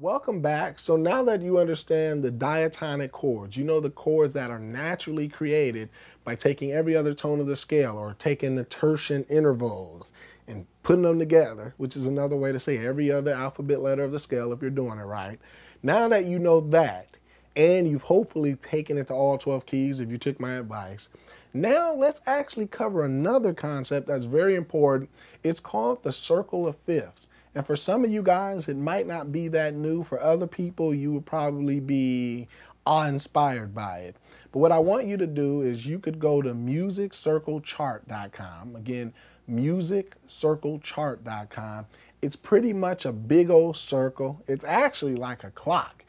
Welcome back. So now that you understand the diatonic chords, you know the chords that are naturally created by taking every other tone of the scale or taking the tertian intervals and putting them together, which is another way to say every other alphabet letter of the scale if you're doing it right. Now that you know that, and you've hopefully taken it to all 12 keys if you took my advice, now let's actually cover another concept that's very important. It's called the circle of fifths. And for some of you guys, it might not be that new. For other people, you would probably be awe-inspired by it. But what I want you to do is you could go to musiccirclechart.com. Again, musiccirclechart.com. It's pretty much a big old circle. It's actually like a clock.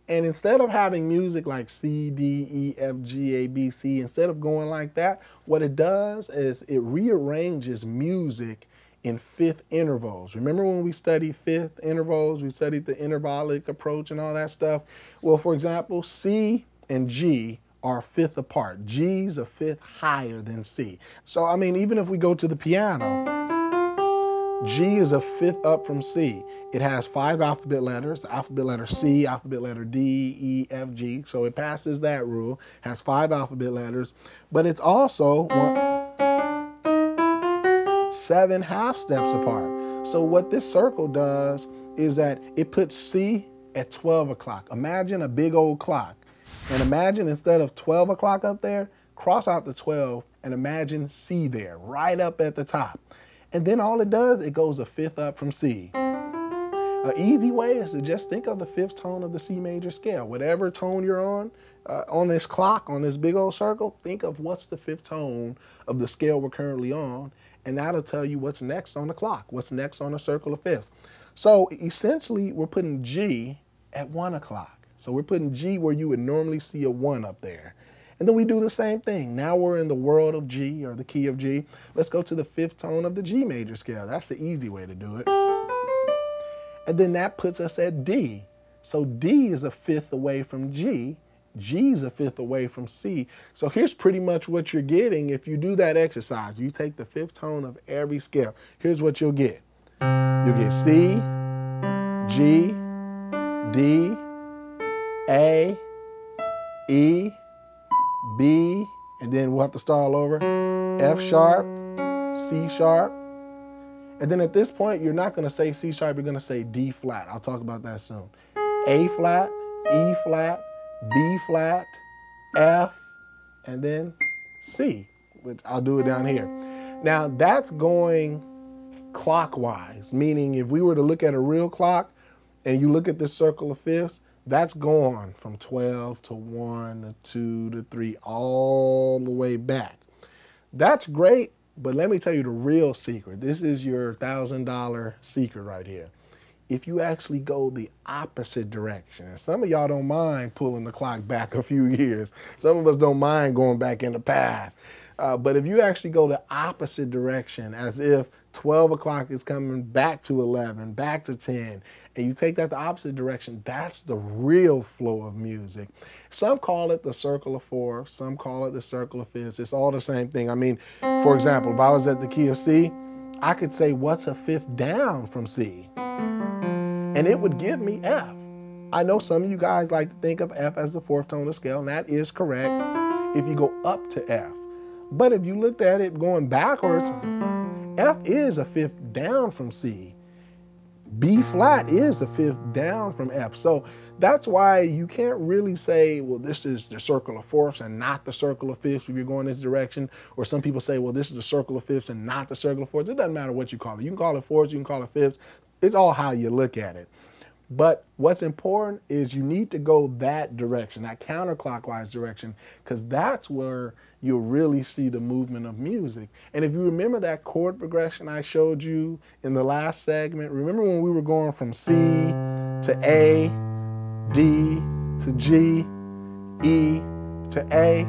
And instead of having music like C, D, E, F, G, A, B, C, instead of going like that, what it does is it rearranges music in fifth intervals. Remember when we studied fifth intervals, we studied the intervallic approach and all that stuff? Well, for example, C and G are a fifth apart. G's a fifth higher than C. So, I mean, even if we go to the piano, G is a fifth up from C. It has 5 alphabet letters, alphabet letter C, alphabet letter D, E, F, G. So it passes that rule, has 5 alphabet letters, but it's also 7 half steps apart. So what this circle does is that it puts C at 12 o'clock. Imagine a big old clock. And imagine instead of 12 o'clock up there, cross out the 12 and imagine C there, right up at the top. And then all it does, it goes a fifth up from C. An easy way is to just think of the fifth tone of the C major scale. Whatever tone you're on this clock, on this big old circle, think of what's the fifth tone of the scale we're currently on, and that'll tell you what's next on the clock, what's next on the circle of fifths. So essentially, we're putting G at 1 o'clock. So we're putting G where you would normally see a 1 up there. And then we do the same thing. Now we're in the world of G, or the key of G. Let's go to the fifth tone of the G major scale. That's the easy way to do it. And then that puts us at D. So D is a fifth away from G. G is a fifth away from C. So here's pretty much what you're getting if you do that exercise. You take the fifth tone of every scale. Here's what you'll get. You'll get C, G, D, A, E, B, and then we'll have to start all over. F sharp, C sharp. And then at this point, you're not going to say C sharp, you're going to say D flat. I'll talk about that soon. A flat, E flat, B flat, F, and then C, which I'll do it down here. Now that's going clockwise, meaning if we were to look at a real clock and you look at this circle of fifths, that's going from 12 to 1 to 2 to 3, all the way back. That's great, but let me tell you the real secret. This is your $1,000 secret right here. If you actually go the opposite direction, and some of y'all don't mind pulling the clock back a few years. Some of us don't mind going back in the past. But if you actually go the opposite direction, as if 12 o'clock is coming back to 11, back to 10, and you take that the opposite direction, that's the real flow of music. Some call it the circle of fourths, some call it the circle of fifths. It's all the same thing. I mean, for example, if I was at the key of C, I could say, what's a fifth down from C? And it would give me F. I know some of you guys like to think of F as the fourth tone of the scale, and that is correct if you go up to F. But if you looked at it going backwards, F is a fifth down from C. B flat is the fifth down from F. So that's why you can't really say, well, this is the circle of fourths and not the circle of fifths if you're going this direction. Or some people say, well, this is the circle of fifths and not the circle of fourths. It doesn't matter what you call it. You can call it fourths, you can call it fifths. It's all how you look at it. But what's important is you need to go that direction, that counterclockwise direction, because that's where you'll really see the movement of music. And if you remember that chord progression I showed you in the last segment, remember when we were going from C to A, D to G, E to A,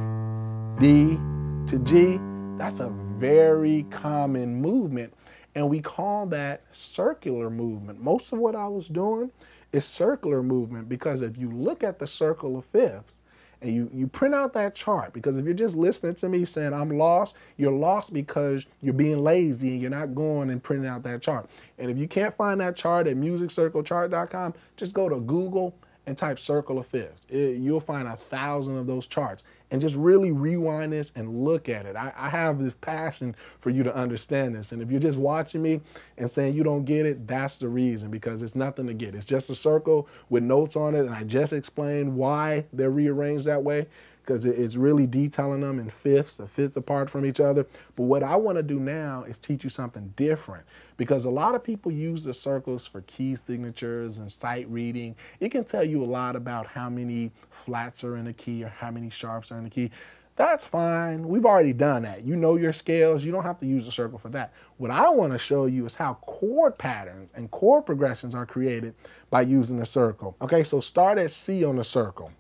D to G? That's a very common movement. And we call that circular movement. Most of what I was doing is circular movement, because if you look at the circle of fifths and you print out that chart, because if you're just listening to me saying I'm lost, you're lost because you're being lazy and you're not going and printing out that chart. And if you can't find that chart at musiccirclechart.com, just go to Google and type circle of fifths. You'll find 1,000 of those charts, and just really rewind this and look at it. I have this passion for you to understand this. And if you're just watching me and saying you don't get it, that's the reason, because it's nothing to get. It's just a circle with notes on it. And I just explained why they're rearranged that way, because it's really detailing them in fifths, a fifth apart from each other. But what I want to do now is teach you something different, because a lot of people use the circles for key signatures and sight reading. It can tell you a lot about how many flats are in a key or how many sharps are in a key. That's fine. We've already done that. You know your scales. You don't have to use a circle for that. What I want to show you is how chord patterns and chord progressions are created by using the circle. Okay, so start at C on the circle.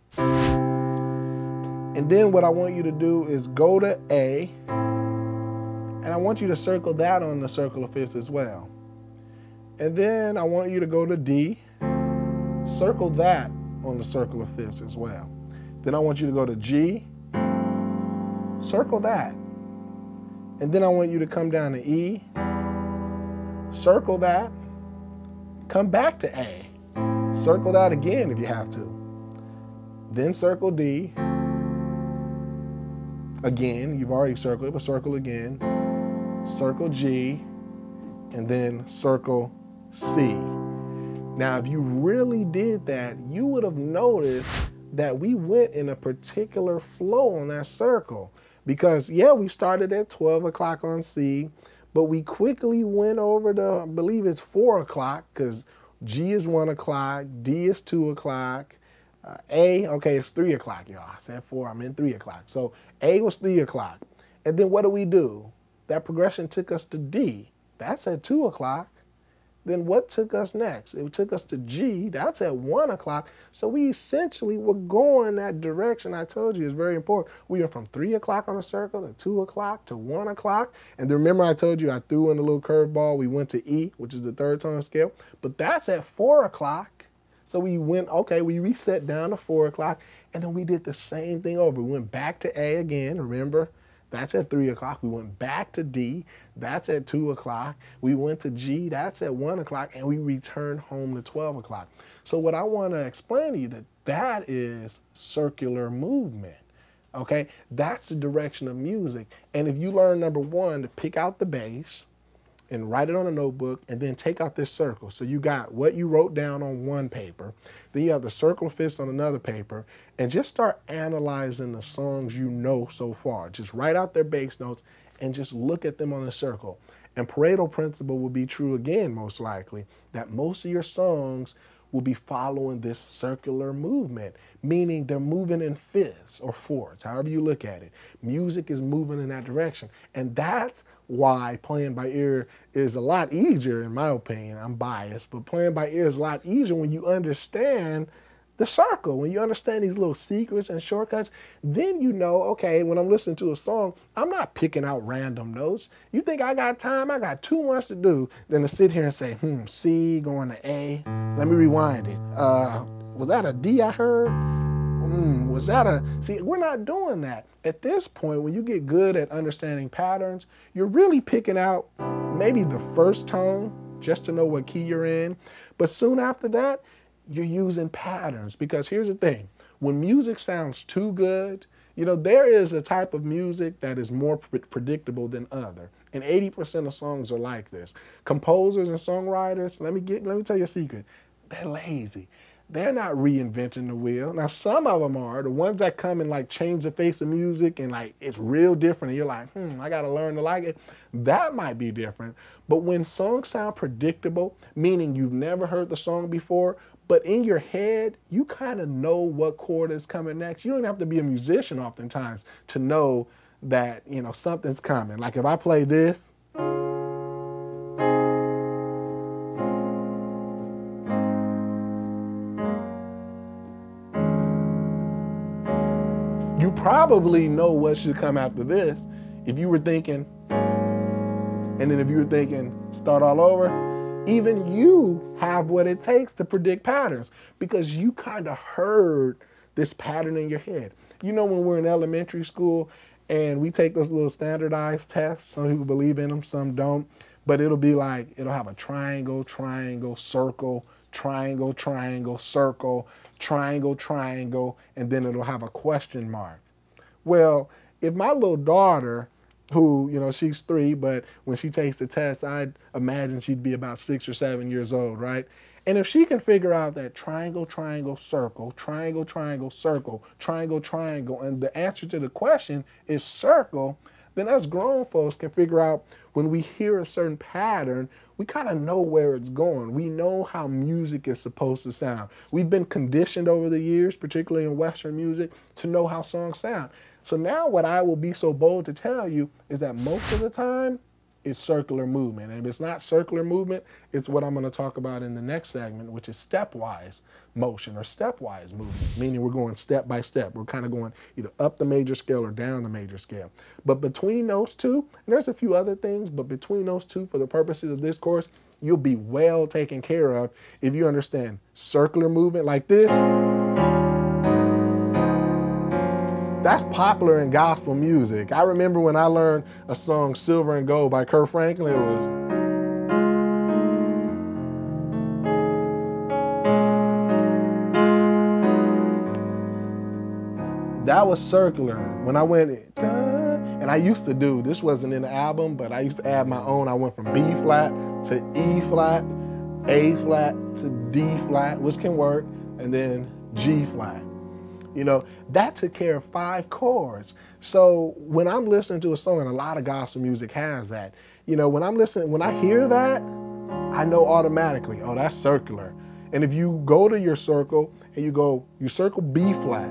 And then what I want you to do is go to A, and I want you to circle that on the circle of fifths as well. And then I want you to go to D, circle that on the circle of fifths as well. Then I want you to go to G, circle that. And then I want you to come down to E, circle that, come back to A, circle that again if you have to. Then circle D. Again, you've already circled it, but circle again. Circle G, and then circle C. Now, if you really did that, you would have noticed that we went in a particular flow on that circle. Because, yeah, we started at 12 o'clock on C, but we quickly went over to, I believe it's 4 o'clock, because G is 1 o'clock, D is 2 o'clock, A, okay, it's 3 o'clock, y'all. I said 4, I meant 3 o'clock. So A was 3 o'clock. And then what do? That progression took us to D. That's at 2 o'clock. Then what took us next? It took us to G. That's at 1 o'clock. So we essentially were going that direction. I told you it's very important. We went from 3 o'clock on the circle to 2 o'clock to 1 o'clock. And then remember I told you I threw in a little curveball. We went to E, which is the third tone scale. But that's at 4 o'clock. So we went, okay, we reset down to 4 o'clock, and then we did the same thing over. We went back to A again, remember? That's at 3 o'clock. We went back to D, that's at 2 o'clock. We went to G, that's at 1 o'clock, and we returned home to 12 o'clock. So what I want to explain to you, that is circular movement, okay? That's the direction of music. And if you learn, number one, to pick out the bass, and write it on a notebook, and then take out this circle. So you got what you wrote down on one paper, then you have the circle of fifths on another paper, and just start analyzing the songs you know so far. Just write out their bass notes and just look at them on the circle. And Pareto principle will be true again, most likely, that most of your songs will be following this circular movement, meaning they're moving in fifths or fourths, however you look at it. Music is moving in that direction. And that's why playing by ear is a lot easier, in my opinion. I'm biased, but playing by ear is a lot easier when you understand the circle, when you understand these little secrets and shortcuts. Then you know, okay, when I'm listening to a song, I'm not picking out random notes. You think I got time? I got too much to do than to sit here and say, C going to A. Let me rewind it. Was that a D I heard? Was that a... See, we're not doing that. At this point, when you get good at understanding patterns, you're really picking out maybe the first tone just to know what key you're in. But soon after that, you're using patterns, because here's the thing. When music sounds too good, you know, there is a type of music that is more predictable than other. And 80% of songs are like this. Composers and songwriters, let me tell you a secret. They're lazy. They're not reinventing the wheel. Now, some of them are. The ones that come and like change the face of music and like it's real different and you're like, I got to learn to like it. That might be different. But when songs sound predictable, meaning you've never heard the song before, but in your head, you kind of know what chord is coming next. You don't have to be a musician oftentimes to know that, you know, something's coming. Like if I play this, you probably know what should come after this. If you were thinking, and then if you were thinking, start all over, even you have what it takes to predict patterns, because you kind of heard this pattern in your head. You know, when we're in elementary school and we take those little standardized tests, some people believe in them, some don't, but it'll be like, it'll have a triangle, triangle, circle, triangle, triangle, circle, triangle, triangle, and then it'll have a question mark. Well, if my little daughter, who, you know, she's 3, but when she takes the test, I'd imagine she'd be about 6 or 7 years old, right? And if she can figure out that triangle, triangle, circle, triangle, triangle, circle, triangle, triangle, and the answer to the question is circle, then us grown folks can figure out when we hear a certain pattern, we kind of know where it's going. We know how music is supposed to sound. We've been conditioned over the years, particularly in Western music, to know how songs sound. So now what I will be so bold to tell you is that most of the time, it's circular movement. And if it's not circular movement, it's what I'm going to talk about in the next segment, which is stepwise motion or stepwise movement, meaning we're going step by step. We're kind of going either up the major scale or down the major scale. But between those two, and there's a few other things, but between those two, for the purposes of this course, you'll be well taken care of if you understand circular movement like this. That's popular in gospel music. I remember when I learned a song, Silver and Gold by Kirk Franklin, it was. That was circular. When I went, and I used to do, this wasn't in the album, but I used to add my own. I went from B flat to E flat, A flat to D flat, which can work, and then G flat. You know, that took care of 5 chords. So when I'm listening to a song, and a lot of gospel music has that, you know, when I'm listening, when I hear that, I know automatically, oh, that's circular. And if you go to your circle and you circle B flat,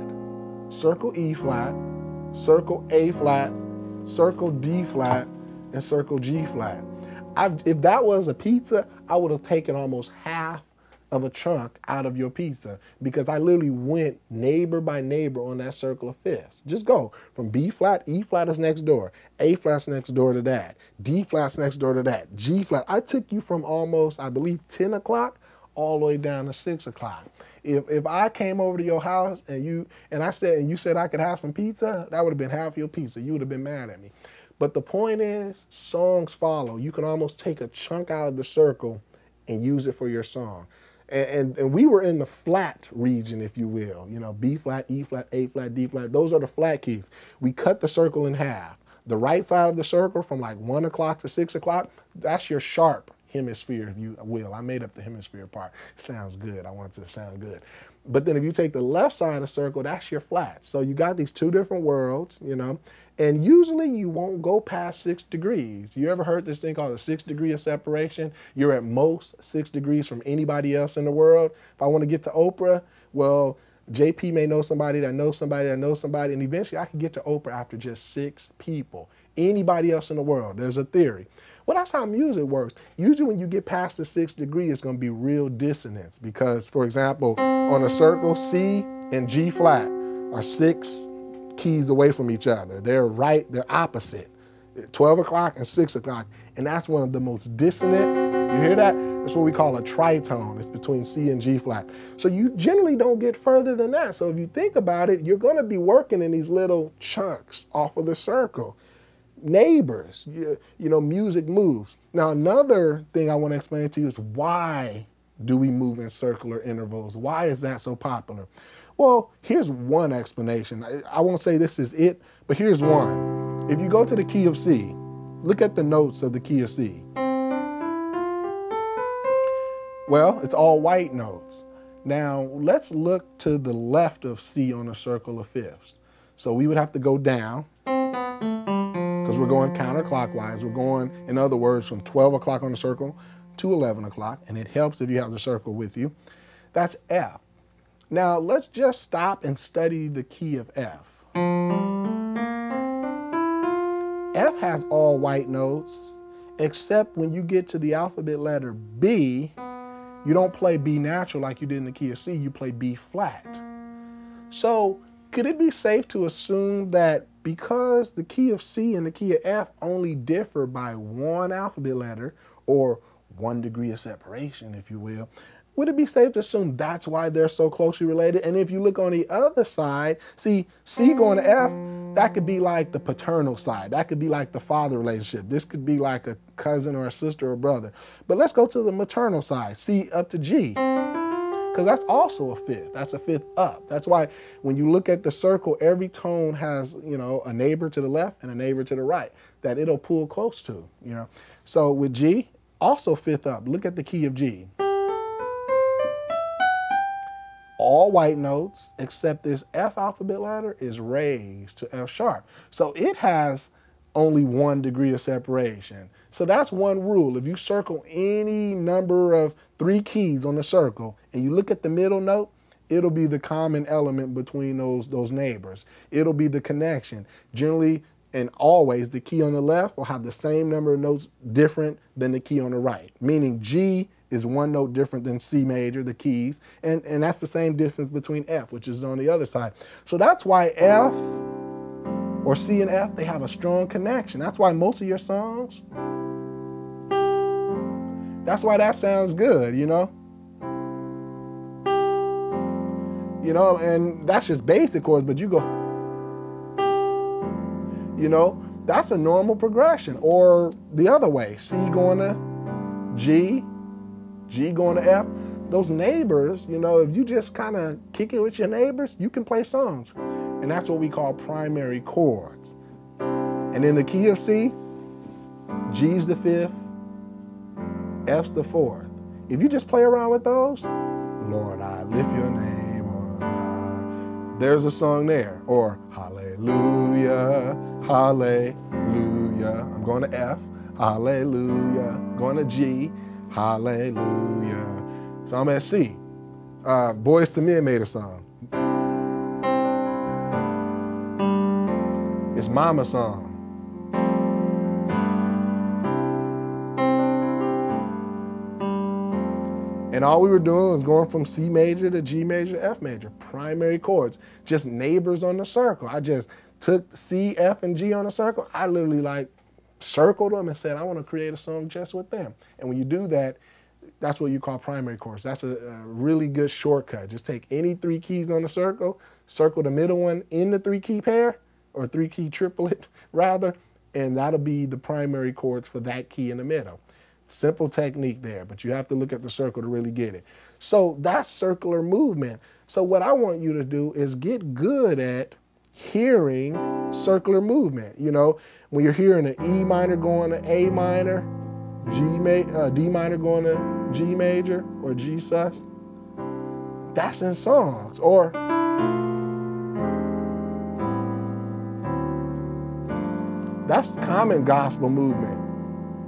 circle E flat, circle A flat, circle D flat, and circle G flat. If that was a pizza, I would have taken almost half of a chunk out of your pizza, because I literally went neighbor by neighbor on that circle of fifths. Just go from B flat, E flat is next door, A flat's next door to that, D flat's next door to that, G flat. I took you from almost, I believe, 10 o'clock all the way down to 6 o'clock. If I came over to your house and you said I could have some pizza, that would have been half your pizza. You would have been mad at me. But the point is, songs follow. You can almost take a chunk out of the circle and use it for your song. And we were in the flat region, if you will, you know, B flat, E flat, A flat, D flat. Those are the flat keys. We cut the circle in half. The right side of the circle from like 1 o'clock to 6 o'clock, that's your sharp hemisphere, if you will. I made up the hemisphere part. Sounds good. I want it to sound good. But then if you take the left side of the circle, that's your flat. So you got these 2 different worlds, you know, and usually you won't go past 6 degrees. You ever heard this thing called a 6 degree of separation? You're at most 6 degrees from anybody else in the world. If I want to get to Oprah, well, JP may know somebody that knows somebody that knows somebody, and eventually I can get to Oprah after just 6 people. Anybody else in the world, there's a theory. Well, that's how music works. Usually when you get past the 6th degree, it's going to be real dissonance because, for example, on a circle, C and G flat are 6 keys away from each other. They're opposite, 12 o'clock and 6 o'clock. And that's one of the most dissonant, you hear that? That's what we call a tritone. It's between C and G flat. So you generally don't get further than that. So if you think about it, you're going to be working in these little chunks off of the circle. Neighbors, you know, music moves. Now, another thing I want to explain to you is why do we move in circular intervals? Why is that so popular? Well, here's one explanation. I won't say this is it, but here's one. If you go to the key of C, look at the notes of the key of C. Well, it's all white notes. Now, let's look to the left of C on a circle of fifths. So we would have to go down, because we're going counterclockwise. We're going, in other words, from 12 o'clock on the circle to 11 o'clock, and it helps if you have the circle with you. That's F. Now, let's just stop and study the key of F. F has all white notes, except when you get to the alphabet letter B, you don't play B natural like you did in the key of C, you play B flat. So, could it be safe to assume that because the key of C and the key of F only differ by 1 alphabet letter, or 1 degree of separation, if you will, would it be safe to assume that's why they're so closely related? And if you look on the other side, see, C going to F, that could be like the paternal side. That could be like the father relationship. This could be like a cousin or a sister or brother. But let's go to the maternal side, C up to G, because that's also a fifth. That's a fifth up. That's why when you look at the circle, every tone has, you know, a neighbor to the left and a neighbor to the right that it'll pull close to, you know. So with G, also fifth up. Look at the key of G. All white notes except this F alphabet letter is raised to F sharp. So it has only 1 degree of separation. So that's one rule. If you circle any number of 3 keys on the circle and you look at the middle note, it'll be the common element between those neighbors. It'll be the connection. Generally and always the key on the left will have the same number of notes different than the key on the right, meaning G is 1 note different than C major, the keys, and that's the same distance between F, which is on the other side. So that's why F or C and F, they have a strong connection. That's why most of your songs, that's why that sounds good, you know? You know, and that's just basic chords, but you go, you know, that's a normal progression. Or the other way, C going to G, G going to F. Those neighbors, you know, if you just kind of kick it with your neighbors, you can play songs. And that's what we call primary chords. And in the key of C, G's the fifth, F's the fourth. If you just play around with those, Lord, I lift your name on high. There's a song there. Or hallelujah, hallelujah. I'm going to F, hallelujah. Going to G, hallelujah. So I'm at C. Boyz II Men made a song. It's Mama's song. And all we were doing was going from C major to G major to F major. Primary chords, just neighbors on the circle. I just took C, F, and G on the circle. I literally like circled them and said, I want to create a song just with them. And when you do that, that's what you call primary chords. That's a really good shortcut. Just take any 3 keys on the circle, circle the middle one in the 3-key pair, or 3-key triplet rather, and that'll be the primary chords for that key in the middle. Simple technique there, but you have to look at the circle to really get it. So that's circular movement. So what I want you to do is get good at hearing circular movement. You know, when you're hearing an E minor going to A minor, D minor going to G major or G sus, that's in songs. Or that's common gospel movement.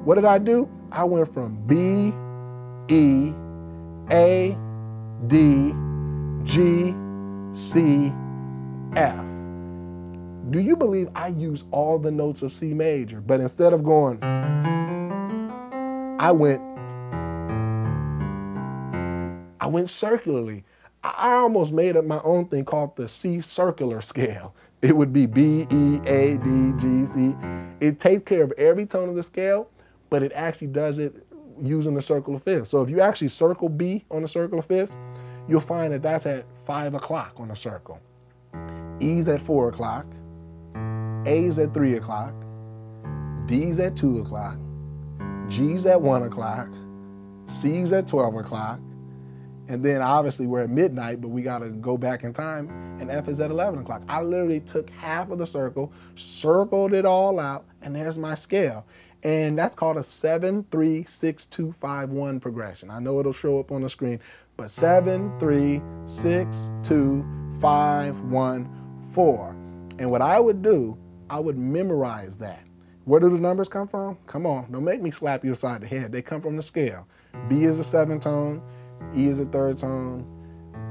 What did I do? I went from B, E, A, D, G, C, F. Do you believe I use all the notes of C major, but instead of going, I went circularly. I almost made up my own thing called the C circular scale. It would be B, E, A, D, G, C. It takes care of every tone of the scale, but it actually does it using the circle of fifths. So if you actually circle B on the circle of fifths, you'll find that that's at 5 o'clock on the circle. E's at 4 o'clock, A's at 3 o'clock, D's at 2 o'clock, G's at 1 o'clock, C's at 12 o'clock, and then obviously we're at midnight, but we gotta go back in time, and F is at 11 o'clock. I literally took half of the circle, circled it all out, and there's my scale. And that's called a 7-3-6-2-5-1 progression. I know it'll show up on the screen, but 7-3-6-2-5-1-4. And what I would do, I would memorize that. Where do the numbers come from? Come on, don't make me slap you upside the head. They come from the scale. B is a 7th tone, E is a 3rd tone,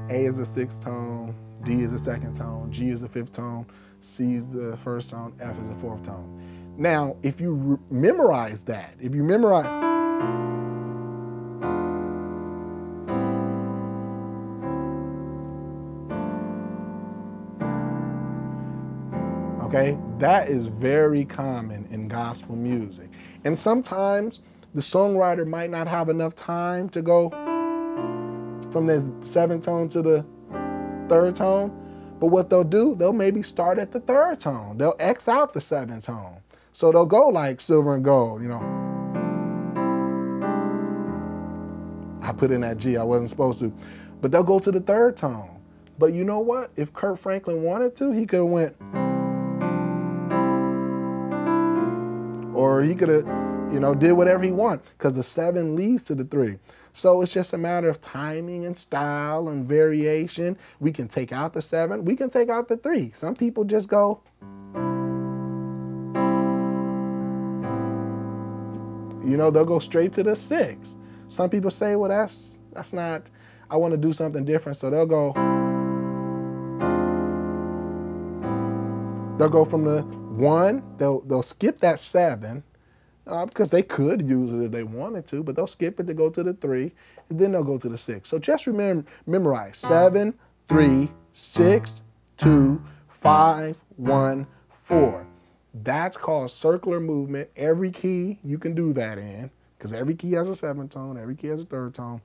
A is a 6th tone, D is a 2nd tone, G is the 5th tone, C is the 1st tone, F is the 4th tone. Now, if you memorize that, if you memorize, okay, that is very common in gospel music. And sometimes the songwriter might not have enough time to go from the seventh tone to the third tone. But what they'll do, they'll maybe start at the third tone. They'll X out the seventh tone. So they'll go like silver and gold, you know. I put in that G, I wasn't supposed to. But they'll go to the third tone. But you know what? If Kirk Franklin wanted to, he could have went, or he could have, you know, did whatever he wanted, because the 7 leads to the 3. So it's just a matter of timing and style and variation. We can take out the 7, we can take out the 3. Some people just go, you know, they'll go straight to the 6. Some people say, well, that's not, I want to do something different. So they'll go from the 1, they'll skip that 7, because they could use it if they wanted to, but they'll skip it to go to the 3, and then they'll go to the 6. So just memorize 7, 3, 6, 2, 5, 1, 4. That's called circular movement. Every key you can do that in, because every key has a 7th tone, every key has a 3rd tone.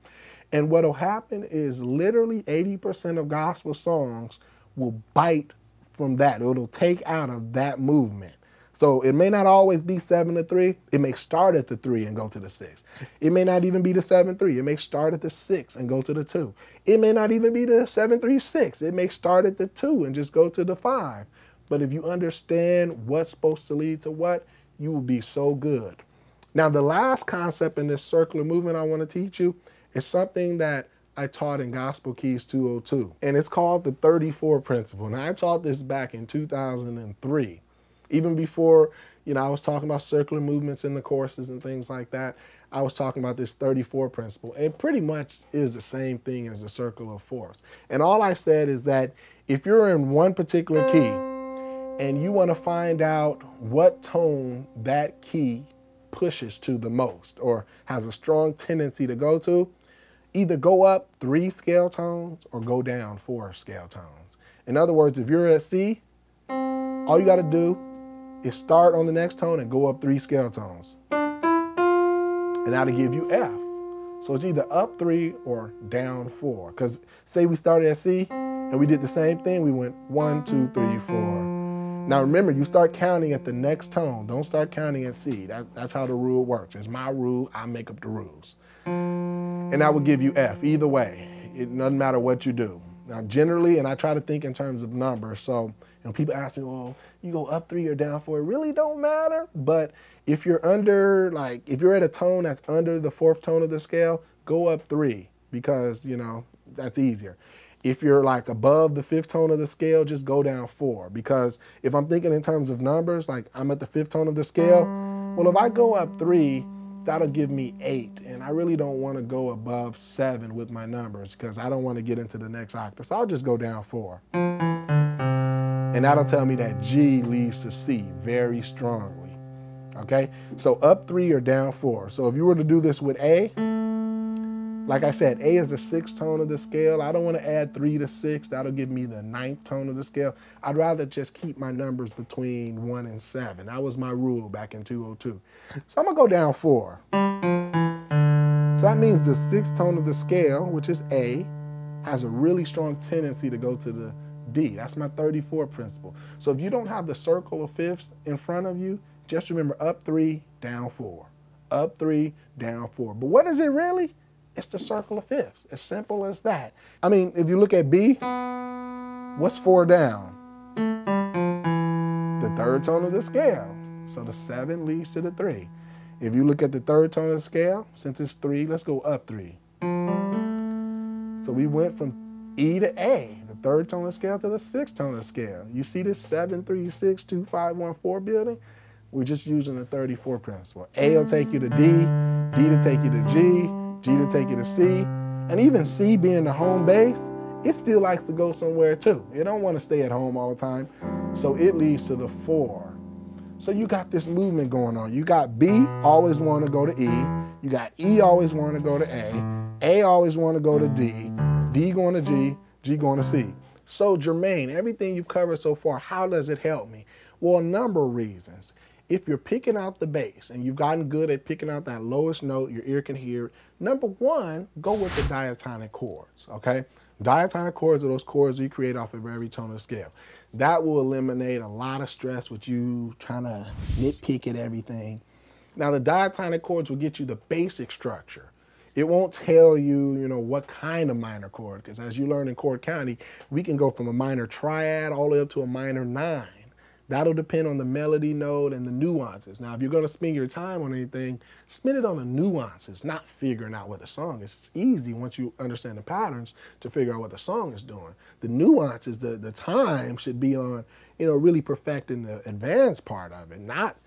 And what'll happen is literally 80% of gospel songs will bite from that. It'll take out of that movement. So it may not always be 7 to 3. It may start at the 3 and go to the 6. It may not even be the 7-3. It may start at the 6 and go to the 2. It may not even be the 7-3-6. It may start at the 2 and just go to the 5. But if you understand what's supposed to lead to what, you will be so good. Now, the last concept in this circular movement I want to teach you is something that I taught in Gospel Keys 202. And it's called the 34 principle. And I taught this back in 2003. Even before, you know, I was talking about circular movements in the courses and things like that, I was talking about this 34 principle. It pretty much is the same thing as the circle of fourths. And all I said is that if you're in one particular key and you want to find out what tone that key pushes to the most or has a strong tendency to go to, either go up 3 scale tones or go down 4 scale tones. In other words, if you're at C, all you got to do is start on the next tone and go up 3 scale tones. And that'll give you F. So it's either up 3 or down 4. Because say we started at C and we did the same thing, we went 1, 2, 3, 4. Now remember, you start counting at the next tone. Don't start counting at C. That's how the rule works. It's my rule, I make up the rules. And that will give you F either way. It doesn't matter what you do. Now generally, and I try to think in terms of numbers, so you know, people ask me, well, you go up 3 or down 4, it really don't matter. But if you're under, like, if you're at a tone that's under the 4th tone of the scale, go up 3 because, you know, that's easier. If you're like above the 5th tone of the scale, just go down 4. Because if I'm thinking in terms of numbers, like I'm at the 5th tone of the scale, well, if I go up 3, that'll give me 8. And I really don't want to go above 7 with my numbers because I don't want to get into the next octave. So I'll just go down 4. And that'll tell me that G leads to C very strongly. Okay? So up 3 or down 4. So if you were to do this with A, like I said, A is the 6th tone of the scale. I don't want to add 3 to 6. That'll give me the 9th tone of the scale. I'd rather just keep my numbers between 1 and 7. That was my rule back in 202. So I'm going to go down 4. So that means the 6th tone of the scale, which is A, has a really strong tendency to go to the D. That's my 34 principle. So if you don't have the circle of fifths in front of you, just remember up 3, down 4. Up 3, down 4. But what is it really? It's the circle of fifths, as simple as that. I mean, if you look at B, what's 4 down? The 3rd tone of the scale. So the 7 leads to the 3. If you look at the 3rd tone of the scale, since it's 3, let's go up 3. So we went from E to A, the 3rd tone of the scale, to the 6th tone of the scale. You see this 7, 3, 6, 2, 5, 1, 4 building? We're just using the 34 principle. A will take you to D, D to take you to G, G to take you to C, and even C being the home base, it still likes to go somewhere too. It don't want to stay at home all the time, so it leads to the 4. So you got this movement going on. You got B always want to go to E, you got E always want to go to A always want to go to D, D going to G, G going to C. So Jermaine, everything you've covered so far, how does it help me? Well, a number of reasons. if you're picking out the bass and you've gotten good at picking out that lowest note your ear can hear, number one, go with the diatonic chords, okay? Diatonic chords are those chords you create off of every tone of the scale. That will eliminate a lot of stress with you trying to nitpick at everything. Now, the diatonic chords will get you the basic structure. It won't tell you, what kind of minor chord, because as you learn in chord county, we can go from a minor triad all the way up to a minor 9. That'll depend on the melody note and the nuances. Now, if you're going to spend your time on anything, spend it on the nuances, not figuring out what the song is. It's easy once you understand the patterns to figure out what the song is doing. The nuances, the time should be on, really perfecting the advanced part of it, not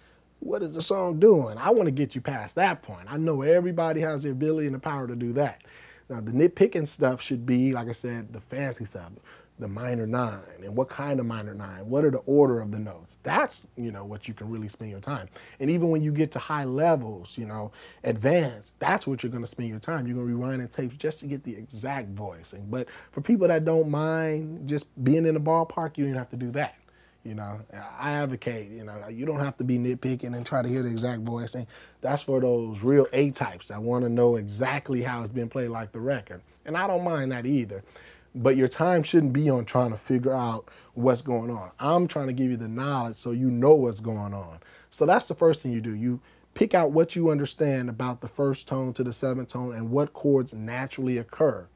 what is the song doing. I want to get you past that point. I know everybody has the ability and the power to do that. Now, the nitpicking stuff should be, like I said, the fancy stuff. The minor 9, and what kind of minor 9? What are the order of the notes? That's, what you can really spend your time. And even when you get to high levels, advanced, that's what you're going to spend your time. You're going to be rewinding tapes just to get the exact voicing. But for people that don't mind just being in the ballpark, you don't have to do that. I advocate, you don't have to be nitpicking and try to hear the exact voicing. That's for those real A-types that want to know exactly how it's been played like the record. And I don't mind that either. But your time shouldn't be on trying to figure out what's going on. I'm trying to give you the knowledge so you know what's going on. So that's the first thing you do. You pick out what you understand about the first tone to the seventh tone and what chords naturally occur.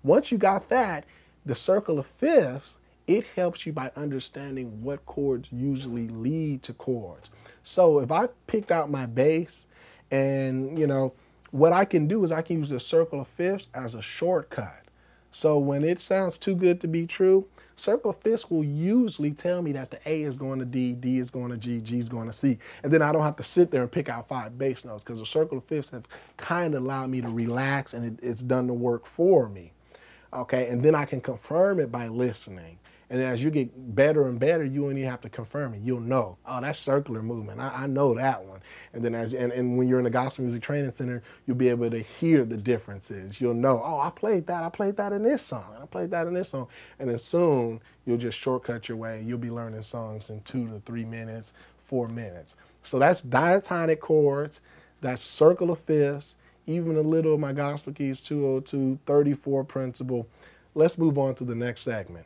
Once you got that, the circle of fifths, it helps you by understanding what chords usually lead to chords. So if I picked out my bass and, what I can do is I can use the circle of fifths as a shortcut. So when it sounds too good to be true, circle of fifths will usually tell me that the A is going to D, D is going to G, G is going to C. And then I don't have to sit there and pick out 5 bass notes because the circle of fifths have kind of allowed me to relax and it's done the work for me. Okay, and then I can confirm it by listening. And then as you get better and better, you won't even have to confirm it. You'll know, oh, that's circular movement. I know that one. And then and when you're in the gospel music training center, you'll be able to hear the differences. You'll know, oh, I played that in this song. I played that in this song. And then soon you'll just shortcut your way. You'll be learning songs in 2 to 3 minutes, 4 minutes. So that's diatonic chords. That's circle of fifths, even a little of my gospel keys 202, 34 principle. Let's move on to the next segment.